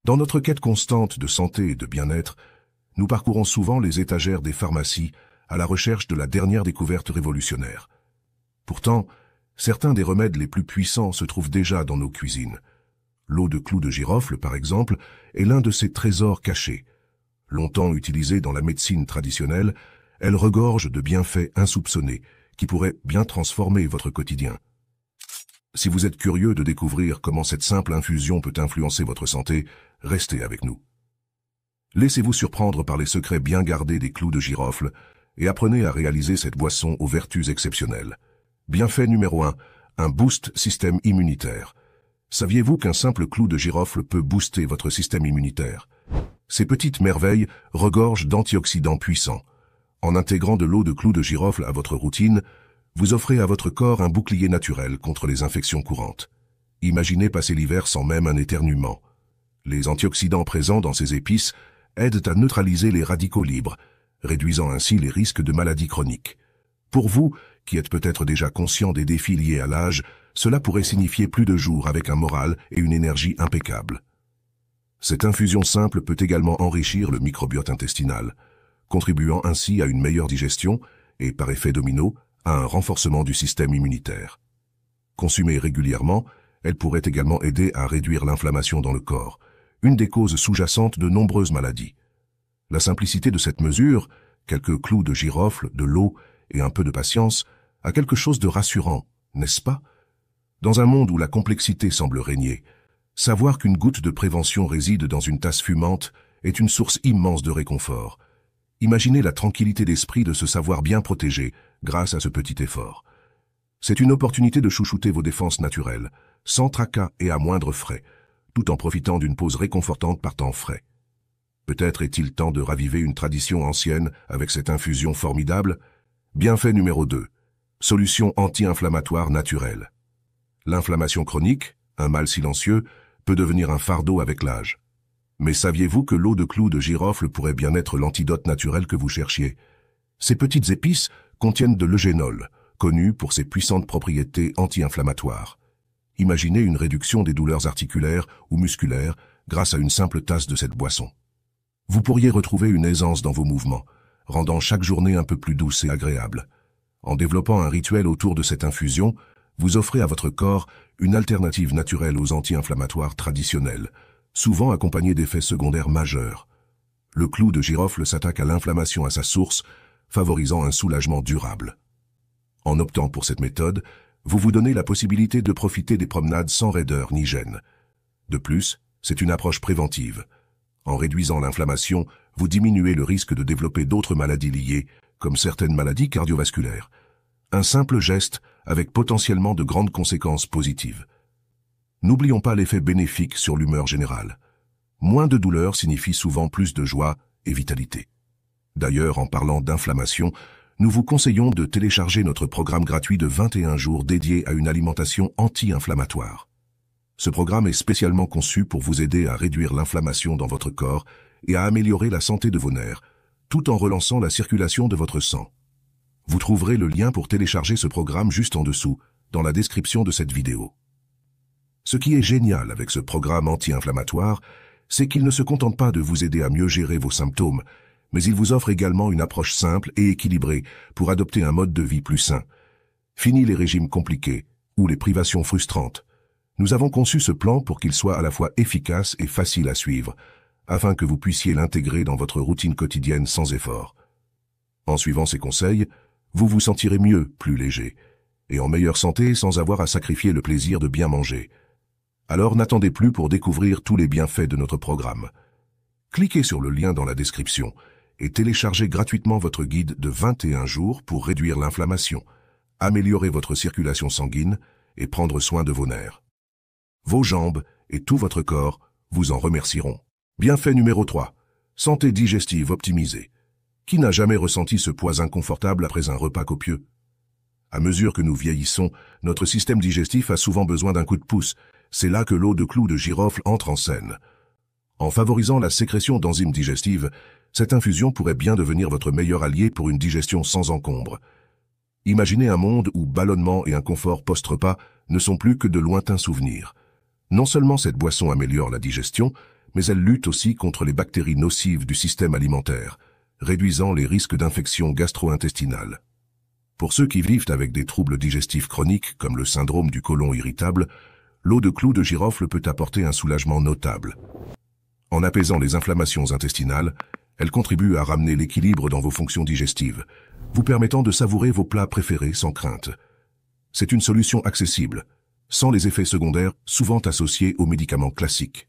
Dans notre quête constante de santé et de bien-être, nous parcourons souvent les étagères des pharmacies à la recherche de la dernière découverte révolutionnaire. Pourtant, certains des remèdes les plus puissants se trouvent déjà dans nos cuisines. L'eau de clou de girofle, par exemple, est l'un de ces trésors cachés. Longtemps utilisée dans la médecine traditionnelle, elle regorge de bienfaits insoupçonnés qui pourraient bien transformer votre quotidien. Si vous êtes curieux de découvrir comment cette simple infusion peut influencer votre santé, restez avec nous. Laissez-vous surprendre par les secrets bien gardés des clous de girofle et apprenez à réaliser cette boisson aux vertus exceptionnelles. Bienfait numéro 1, un boost système immunitaire. Saviez-vous qu'un simple clou de girofle peut booster votre système immunitaire? Ces petites merveilles regorgent d'antioxydants puissants. En intégrant de l'eau de clou de girofle à votre routine, vous offrez à votre corps un bouclier naturel contre les infections courantes. Imaginez passer l'hiver sans même un éternuement. Les antioxydants présents dans ces épices aident à neutraliser les radicaux libres, réduisant ainsi les risques de maladies chroniques. Pour vous, qui êtes peut-être déjà conscient des défis liés à l'âge, cela pourrait signifier plus de jours avec un moral et une énergie impeccables. Cette infusion simple peut également enrichir le microbiote intestinal, contribuant ainsi à une meilleure digestion et, par effet domino, à un renforcement du système immunitaire. Consommée régulièrement, elle pourrait également aider à réduire l'inflammation dans le corps, une des causes sous-jacentes de nombreuses maladies. La simplicité de cette mesure, quelques clous de girofle, de l'eau et un peu de patience, a quelque chose de rassurant, n'est-ce pas? Dans un monde où la complexité semble régner, savoir qu'une goutte de prévention réside dans une tasse fumante est une source immense de réconfort. Imaginez la tranquillité d'esprit de se savoir bien protégé grâce à ce petit effort. C'est une opportunité de chouchouter vos défenses naturelles, sans tracas et à moindre frais, tout en profitant d'une pause réconfortante par temps frais. Peut-être est-il temps de raviver une tradition ancienne avec cette infusion formidable? Bienfait numéro 2. Solution anti-inflammatoire naturelle. L'inflammation chronique, un mal silencieux, peut devenir un fardeau avec l'âge. Mais saviez-vous que l'eau de clou de girofle pourrait bien être l'antidote naturel que vous cherchiez? Ces petites épices contiennent de l'eugénol, connu pour ses puissantes propriétés anti-inflammatoires. Imaginez une réduction des douleurs articulaires ou musculaires grâce à une simple tasse de cette boisson. Vous pourriez retrouver une aisance dans vos mouvements, rendant chaque journée un peu plus douce et agréable. En développant un rituel autour de cette infusion, vous offrez à votre corps une alternative naturelle aux anti-inflammatoires traditionnels, souvent accompagnée d'effets secondaires majeurs. Le clou de girofle s'attaque à l'inflammation à sa source, favorisant un soulagement durable. En optant pour cette méthode, vous vous donnez la possibilité de profiter des promenades sans raideur ni gêne. De plus, c'est une approche préventive. En réduisant l'inflammation, vous diminuez le risque de développer d'autres maladies liées, comme certaines maladies cardiovasculaires. Un simple geste avec potentiellement de grandes conséquences positives. N'oublions pas l'effet bénéfique sur l'humeur générale. Moins de douleur signifie souvent plus de joie et vitalité. D'ailleurs, en parlant d'inflammation, nous vous conseillons de télécharger notre programme gratuit de 21 jours dédié à une alimentation anti-inflammatoire. Ce programme est spécialement conçu pour vous aider à réduire l'inflammation dans votre corps et à améliorer la santé de vos nerfs, tout en relançant la circulation de votre sang. Vous trouverez le lien pour télécharger ce programme juste en dessous, dans la description de cette vidéo. Ce qui est génial avec ce programme anti-inflammatoire, c'est qu'il ne se contente pas de vous aider à mieux gérer vos symptômes, mais il vous offre également une approche simple et équilibrée pour adopter un mode de vie plus sain. Fini les régimes compliqués ou les privations frustrantes. Nous avons conçu ce plan pour qu'il soit à la fois efficace et facile à suivre, afin que vous puissiez l'intégrer dans votre routine quotidienne sans effort. En suivant ces conseils, vous vous sentirez mieux, plus léger, et en meilleure santé sans avoir à sacrifier le plaisir de bien manger. Alors n'attendez plus pour découvrir tous les bienfaits de notre programme. Cliquez sur le lien dans la description et téléchargez gratuitement votre guide de 21 jours pour réduire l'inflammation, améliorer votre circulation sanguine et prendre soin de vos nerfs. Vos jambes et tout votre corps vous en remercieront. Bienfait numéro 3. Santé digestive optimisée. Qui n'a jamais ressenti ce poids inconfortable après un repas copieux? À mesure que nous vieillissons, notre système digestif a souvent besoin d'un coup de pouce. C'est là que l'eau de clou de girofle entre en scène. En favorisant la sécrétion d'enzymes digestives, cette infusion pourrait bien devenir votre meilleur allié pour une digestion sans encombre. Imaginez un monde où ballonnement et inconfort post-repas ne sont plus que de lointains souvenirs. Non seulement cette boisson améliore la digestion, mais elle lutte aussi contre les bactéries nocives du système alimentaire, réduisant les risques d'infection gastro-intestinale. Pour ceux qui vivent avec des troubles digestifs chroniques comme le syndrome du côlon irritable, l'eau de clou de girofle peut apporter un soulagement notable. En apaisant les inflammations intestinales, elle contribue à ramener l'équilibre dans vos fonctions digestives, vous permettant de savourer vos plats préférés sans crainte. C'est une solution accessible, sans les effets secondaires souvent associés aux médicaments classiques.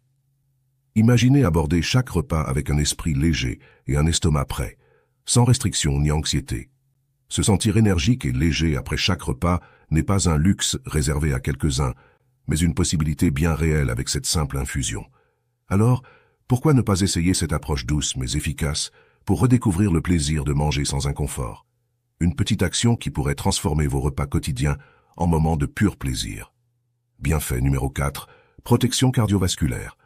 Imaginez aborder chaque repas avec un esprit léger et un estomac prêt, sans restriction ni anxiété. Se sentir énergique et léger après chaque repas n'est pas un luxe réservé à quelques-uns, mais une possibilité bien réelle avec cette simple infusion. Alors, pourquoi ne pas essayer cette approche douce mais efficace pour redécouvrir le plaisir de manger sans inconfort? Une petite action qui pourrait transformer vos repas quotidiens en moments de pur plaisir. Bienfait numéro 4, protection cardiovasculaire.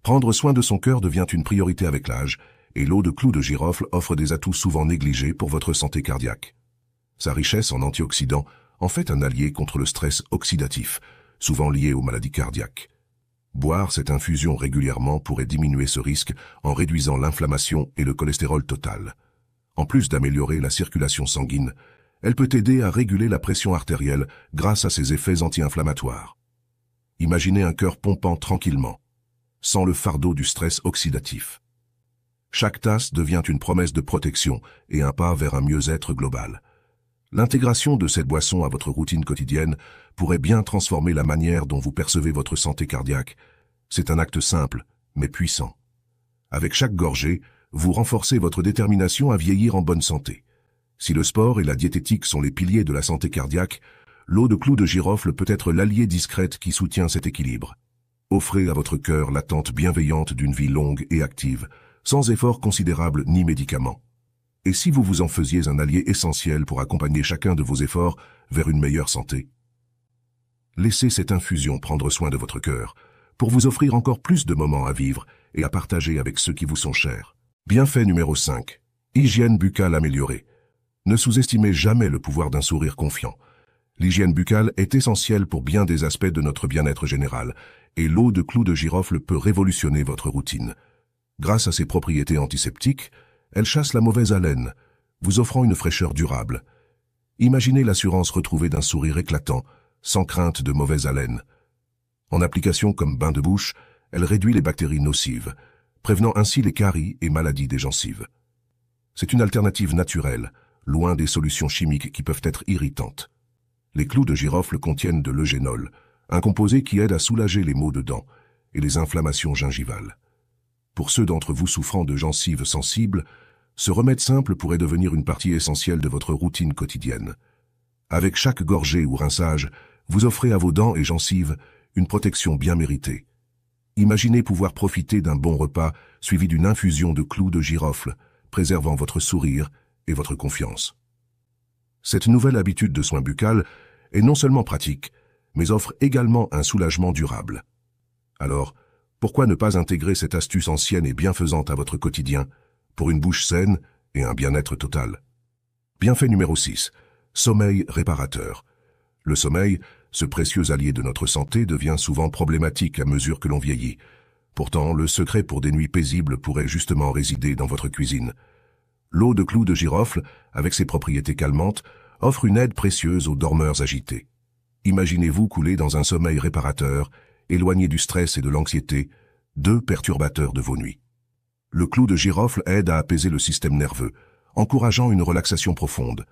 Prendre soin de son cœur devient une priorité avec l'âge, et l'eau de clou de girofle offre des atouts souvent négligés pour votre santé cardiaque. Sa richesse en antioxydants en fait un allié contre le stress oxydatif, souvent lié aux maladies cardiaques. Boire cette infusion régulièrement pourrait diminuer ce risque en réduisant l'inflammation et le cholestérol total. En plus d'améliorer la circulation sanguine, elle peut aider à réguler la pression artérielle grâce à ses effets anti-inflammatoires. Imaginez un cœur pompant tranquillement, sans le fardeau du stress oxydatif. Chaque tasse devient une promesse de protection et un pas vers un mieux-être global. L'intégration de cette boisson à votre routine quotidienne pourrait bien transformer la manière dont vous percevez votre santé cardiaque. C'est un acte simple, mais puissant. Avec chaque gorgée, vous renforcez votre détermination à vieillir en bonne santé. Si le sport et la diététique sont les piliers de la santé cardiaque, l'eau de clou de girofle peut être l'allié discrète qui soutient cet équilibre. Offrez à votre cœur l'attente bienveillante d'une vie longue et active, sans effort considérable ni médicaments. Et si vous vous en faisiez un allié essentiel pour accompagner chacun de vos efforts vers une meilleure santé? Laissez cette infusion prendre soin de votre cœur, pour vous offrir encore plus de moments à vivre et à partager avec ceux qui vous sont chers. Bienfait numéro 5. Hygiène buccale améliorée. Ne sous-estimez jamais le pouvoir d'un sourire confiant. L'hygiène buccale est essentielle pour bien des aspects de notre bien-être général, et l'eau de clou de girofle peut révolutionner votre routine. Grâce à ses propriétés antiseptiques, elle chasse la mauvaise haleine, vous offrant une fraîcheur durable. Imaginez l'assurance retrouvée d'un sourire éclatant, sans crainte de mauvaise haleine. En application comme bain de bouche, elle réduit les bactéries nocives, prévenant ainsi les caries et maladies des gencives. C'est une alternative naturelle, loin des solutions chimiques qui peuvent être irritantes. Les clous de girofle contiennent de l'eugénol, un composé qui aide à soulager les maux de dents et les inflammations gingivales. Pour ceux d'entre vous souffrant de gencives sensibles, ce remède simple pourrait devenir une partie essentielle de votre routine quotidienne. Avec chaque gorgée ou rinçage, vous offrez à vos dents et gencives une protection bien méritée. Imaginez pouvoir profiter d'un bon repas suivi d'une infusion de clous de girofle, préservant votre sourire et votre confiance. Cette nouvelle habitude de soin buccal est non seulement pratique, mais offre également un soulagement durable. Alors, pourquoi ne pas intégrer cette astuce ancienne et bienfaisante à votre quotidien, pour une bouche saine et un bien-être total? Bienfait numéro 6. Sommeil réparateur. Le sommeil, ce précieux allié de notre santé, devient souvent problématique à mesure que l'on vieillit. Pourtant, le secret pour des nuits paisibles pourrait justement résider dans votre cuisine. L'eau de clou de girofle, avec ses propriétés calmantes, offre une aide précieuse aux dormeurs agités. Imaginez-vous couler dans un sommeil réparateur, éloigné du stress et de l'anxiété, deux perturbateurs de vos nuits. Le clou de girofle aide à apaiser le système nerveux, encourageant une relaxation profonde.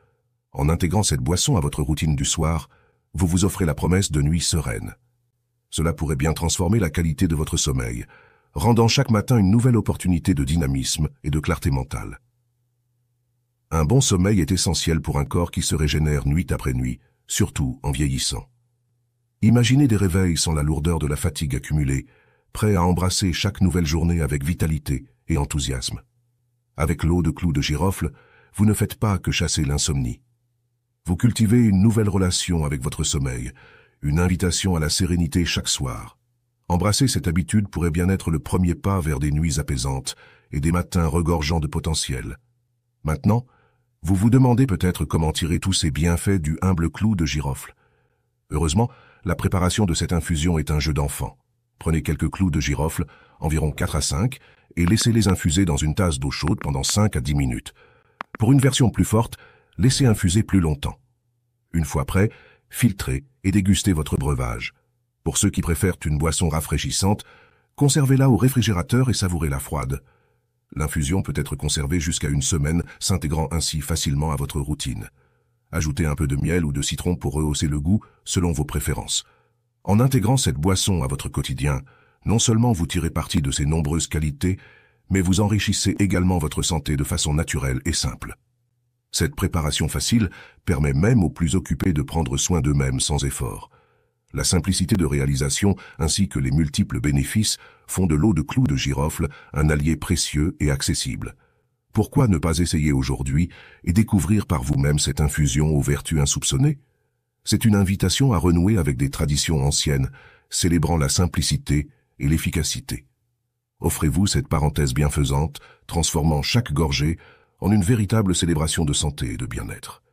En intégrant cette boisson à votre routine du soir, vous vous offrez la promesse de nuits sereines. Cela pourrait bien transformer la qualité de votre sommeil, rendant chaque matin une nouvelle opportunité de dynamisme et de clarté mentale. Un bon sommeil est essentiel pour un corps qui se régénère nuit après nuit, surtout en vieillissant. Imaginez des réveils sans la lourdeur de la fatigue accumulée, prêts à embrasser chaque nouvelle journée avec vitalité et enthousiasme. Avec l'eau de clou de girofle, vous ne faites pas que chasser l'insomnie. Vous cultivez une nouvelle relation avec votre sommeil, une invitation à la sérénité chaque soir. Embrasser cette habitude pourrait bien être le premier pas vers des nuits apaisantes et des matins regorgeants de potentiel. Maintenant, vous vous demandez peut-être comment tirer tous ces bienfaits du humble clou de girofle. Heureusement, la préparation de cette infusion est un jeu d'enfant. Prenez quelques clous de girofle, environ 4 à 5, et laissez-les infuser dans une tasse d'eau chaude pendant 5 à 10 minutes. Pour une version plus forte, laissez infuser plus longtemps. Une fois prêt, filtrez et dégustez votre breuvage. Pour ceux qui préfèrent une boisson rafraîchissante, conservez-la au réfrigérateur et savourez-la froide. L'infusion peut être conservée jusqu'à une semaine, s'intégrant ainsi facilement à votre routine. Ajoutez un peu de miel ou de citron pour rehausser le goût, selon vos préférences. En intégrant cette boisson à votre quotidien, non seulement vous tirez parti de ses nombreuses qualités, mais vous enrichissez également votre santé de façon naturelle et simple. Cette préparation facile permet même aux plus occupés de prendre soin d'eux-mêmes sans effort. La simplicité de réalisation ainsi que les multiples bénéfices font de l'eau de clou de girofle un allié précieux et accessible. Pourquoi ne pas essayer aujourd'hui et découvrir par vous-même cette infusion aux vertus insoupçonnées? C'est une invitation à renouer avec des traditions anciennes, célébrant la simplicité et l'efficacité. Offrez-vous cette parenthèse bienfaisante, transformant chaque gorgée en une véritable célébration de santé et de bien-être.